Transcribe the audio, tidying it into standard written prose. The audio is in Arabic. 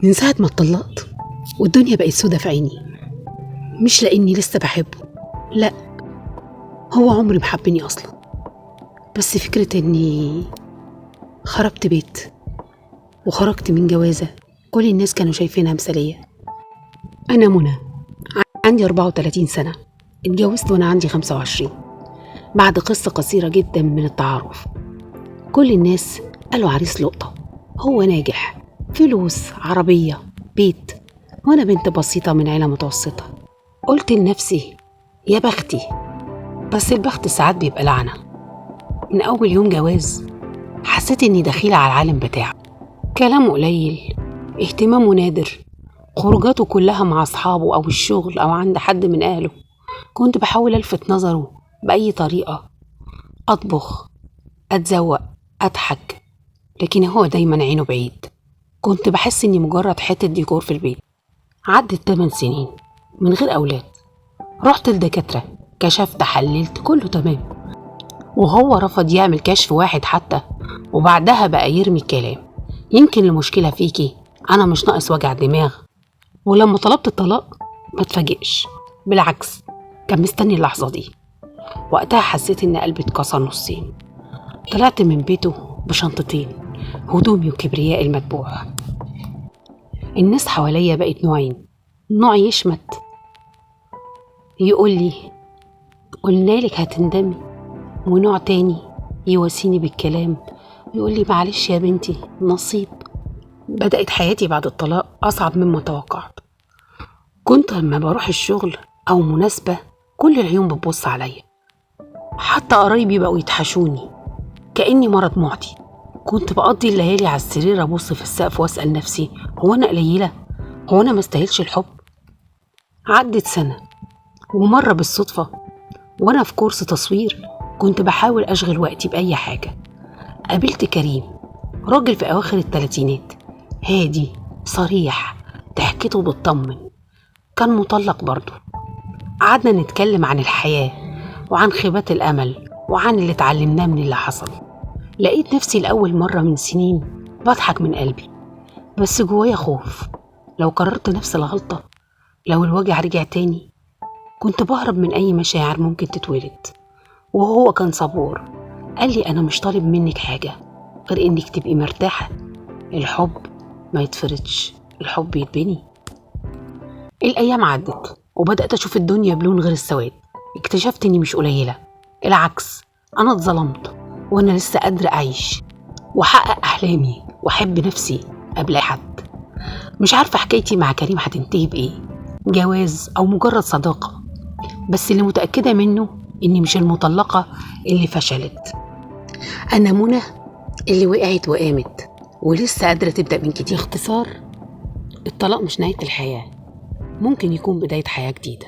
من ساعة ما اتطلقت والدنيا بقت سودة في عيني، مش لأني لسه بحبه، لا، هو عمري ما حبني أصلا. بس فكرة إني خربت بيت وخرجت من جوازة كل الناس كانوا شايفينها مثالية. أنا منى، عندي 34 سنة، اتجوزت وأنا عندي 25 بعد قصة قصيرة جدا من التعارف. كل الناس قالوا عريس لقطة، هو ناجح، فلوس، عربية، بيت، وأنا بنت بسيطة من عيلة متوسطة. قلت لنفسي يا بختي، بس البخت ساعات بيبقى لعنة. من أول يوم جواز حسيت إني دخيلة على العالم بتاعه، كلامه قليل، اهتمامه نادر، خروجاته كلها مع أصحابه أو الشغل أو عند حد من أهله. كنت بحاول ألفت نظره بأي طريقة، أطبخ، أتزوق، أضحك، لكن هو دايما عينه بعيد. كنت بحس إني مجرد حتة ديكور في البيت. عدت 8 سنين من غير أولاد، رحت لدكاترة، كشفت، حللت، كله تمام، وهو رفض يعمل كشف واحد حتى، وبعدها بقى يرمي الكلام. يمكن المشكلة فيكي، أنا مش ناقص وجع دماغ. ولما طلبت الطلاق ما اتفاجئش، بالعكس كان مستني اللحظة دي. وقتها حسيت إن قلبي اتكسر نصين. طلعت من بيته بشنطتين، هدومي وكبرياء المدبوح. الناس حواليا بقت نوعين، نوع يشمت يقولي قلنالك هتندمي، ونوع تاني يواسيني بالكلام ويقولي معلش يا بنتي، نصيب. بدأت حياتي بعد الطلاق أصعب مما توقعت. كنت لما بروح الشغل أو مناسبة كل العيون بتبص عليا، حتى قرايبي بقوا يتحشوني كأني مرض معدي. كنت بقضي الليالي على السرير أبص في السقف وأسأل نفسي، هو أنا قليلة؟ هو أنا مستاهلش الحب؟ عدت سنة، ومرة بالصدفة وأنا في كورس تصوير كنت بحاول أشغل وقتي بأي حاجة، قابلت كريم، راجل في أواخر الثلاثينات، هادي صريح، ضحكته بتطمن، كان مطلق برضه. قعدنا نتكلم عن الحياة وعن خيبات الأمل وعن اللي اتعلمناه من اللي حصل. لقيت نفسي لأول مرة من سنين بضحك من قلبي، بس جوايا خوف. لو قررت نفس الغلطة، لو الوجع رجع تاني، كنت بهرب من أي مشاعر ممكن تتولد. وهو كان صبور، قال لي أنا مش طالب منك حاجة غير إنك تبقي مرتاحة. الحب ما يتفرضش، الحب يتبني. الأيام عدت وبدأت أشوف الدنيا بلون غير السواد. اكتشفت إني مش قليلة، العكس، أنا اتظلمت، وأنا لسه قادرة أعيش وأحقق أحلامي وأحب نفسي قبل أي حد. مش عارفة حكايتي مع كريم هتنتهي بإيه، جواز أو مجرد صداقة، بس اللي متأكدة منه إني مش المطلقة اللي فشلت. أنا منى اللي وقعت وقامت ولسه قادرة تبدأ من جديد. باختصار، الطلاق مش نهاية الحياة، ممكن يكون بداية حياة جديدة.